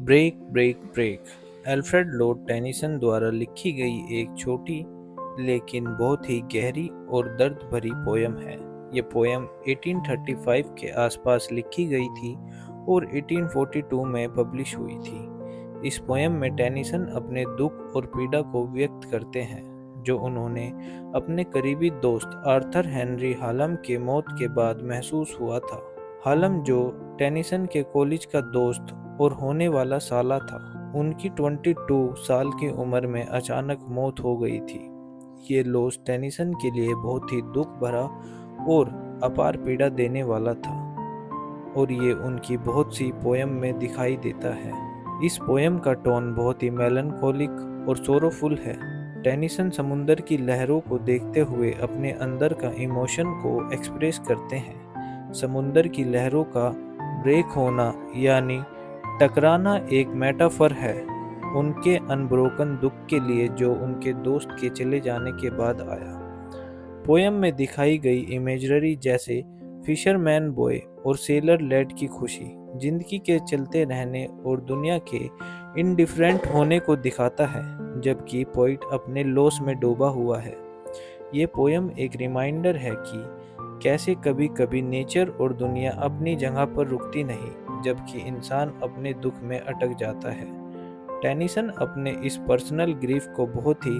Break break break Alfred Lord Tennyson द्वारा लिखी गई एक छोटी लेकिन बहुत ही गहरी और दर्द भरी पोयम है। ये पोयम 1835 के आसपास लिखी गई थी और 1842 में पब्लिश हुई थी। इस पोयम में टेनिसन अपने दुख और पीड़ा को व्यक्त करते हैं जो उन्होंने अपने करीबी दोस्त आर्थर हेनरी हालम के मौत के बाद महसूस हुआ था। हालम, जो टेनिसन के कॉलेज का दोस्त और होने वाला साला था, उनकी 22 साल की उम्र में अचानक मौत हो गई थी। ये लॉस टेनिसन के लिए बहुत ही दुख भरा और अपार पीड़ा देने वाला था और ये उनकी बहुत सी पोयम में दिखाई देता है। इस पोयम का टोन बहुत ही मेलनकोलिक और सोरोफुल है। टेनिसन समुंदर की लहरों को देखते हुए अपने अंदर का इमोशन को एक्सप्रेस करते हैं। समुंदर की लहरों का ब्रेक होना यानी टकराना एक मेटाफर है उनके अनब्रोकन दुख के लिए जो उनके दोस्त के चले जाने के बाद आया। पोयम में दिखाई गई इमेजरी जैसे फिशरमैन बॉय और सेलर लैड की खुशी जिंदगी के चलते रहने और दुनिया के इनडिफरेंट होने को दिखाता है, जबकि पोइट अपने लॉस में डूबा हुआ है। ये पोयम एक रिमाइंडर है कि कैसे कभी कभी नेचर और दुनिया अपनी जगह पर रुकती नहीं, जबकि इंसान अपने दुख में अटक जाता है। टेनिसन अपने इस पर्सनल ग्रीफ को बहुत ही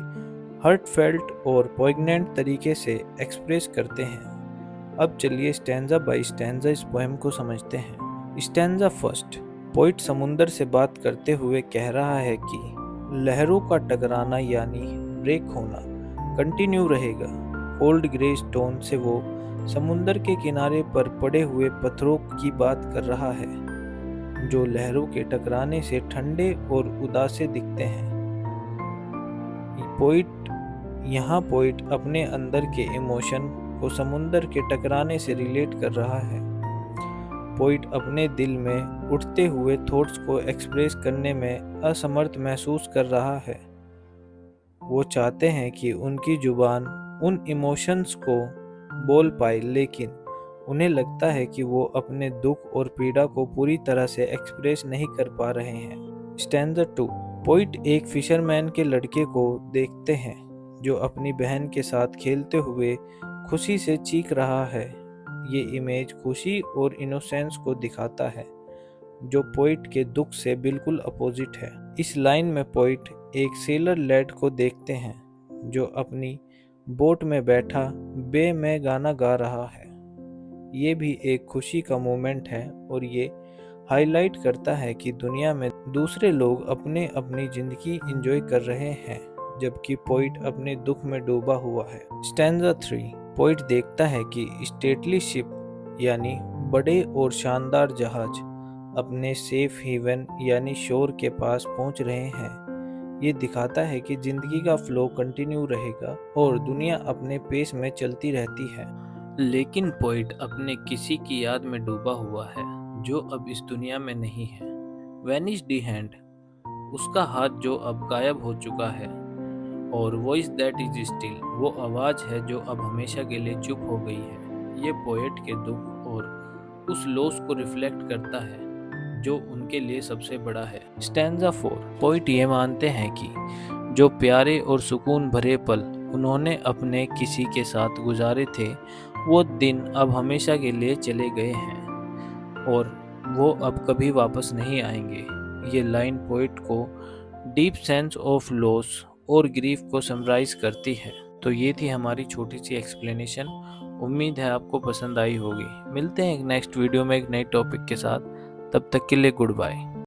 हर्टफेल्ट और पॉइग्नेंट तरीके से एक्सप्रेस करते हैं। अब चलिए स्टैंजा बाय स्टैंजा इस पोएम को समझते हैं। Stanza first. पोइट समुंदर से बात करते हुए कह रहा है कि लहरों का टकराना यानी ब्रेक होना कंटिन्यू रहेगा। कोल्ड ग्रे स्टोन से वो समुंदर के किनारे पर पड़े हुए पत्थरों की बात कर रहा है जो लहरों के टकराने से ठंडे और उदासे दिखते हैं। पोइट अपने अंदर के इमोशन को समुंदर के टकराने से रिलेट कर रहा है। पोइट अपने दिल में उठते हुए थॉट्स को एक्सप्रेस करने में असमर्थ महसूस कर रहा है। वो चाहते हैं कि उनकी जुबान उन इमोशंस को बोल पाए, लेकिन उन्हें लगता है कि वो अपने दुख और पीड़ा को पूरी तरह से एक्सप्रेस नहीं कर पा रहे हैं। स्टैंजा 2। पोइट एक फिशरमैन के लड़के को देखते हैं जो अपनी बहन के साथ खेलते हुए खुशी से चीख रहा है। ये इमेज खुशी और इनोसेंस को दिखाता है जो पोइट के दुख से बिल्कुल अपोजिट है। इस लाइन में पोइट एक सेलर लैड को देखते हैं जो अपनी बोट में बैठा बे में गाना गा रहा है। ये भी एक खुशी का मोमेंट है और ये हाईलाइट करता है कि दुनिया में दूसरे लोग अपने अपनी जिंदगी एंजॉय कर रहे हैं, जबकि पोइट अपने दुख में डूबा हुआ है। स्टैंजा 3। पोइट देखता है कि स्टेटली शिप यानी बड़े और शानदार जहाज अपने सेफ हेवन यानी शोर के पास पहुंच रहे हैं। ये दिखाता है कि जिंदगी का फ्लो कंटिन्यू रहेगा और दुनिया अपने पेस में चलती रहती है। लेकिन पोइट अपने किसी की याद में डूबा हुआ है जो अब इस दुनिया में नहीं है। वैनिश्ड हैंड, उसका हाथ जो अब गायब हो चुका है, और वॉइस दैट इज स्टिल, वो आवाज़ है जो अब हमेशा के लिए चुप हो गई है। ये पोएट के दुख और उस लॉस को रिफ्लेक्ट करता है जो उनके लिए सबसे बड़ा है। स्टैंजा 4। पोइट ये मानते हैं कि जो प्यारे और सुकून भरे पल उन्होंने अपने किसी के साथ गुजारे थे वो दिन अब हमेशा के लिए चले गए हैं और वो अब कभी वापस नहीं आएंगे। ये लाइन पोइट को डीप सेंस ऑफ लॉस और ग्रीफ को समराइज करती है। तो ये थी हमारी छोटी सी एक्सप्लेनेशन। उम्मीद है आपको पसंद आई होगी। मिलते हैं एक नेक्स्ट वीडियो में एक नए टॉपिक के साथ। तब तक के लिए गुड बाय।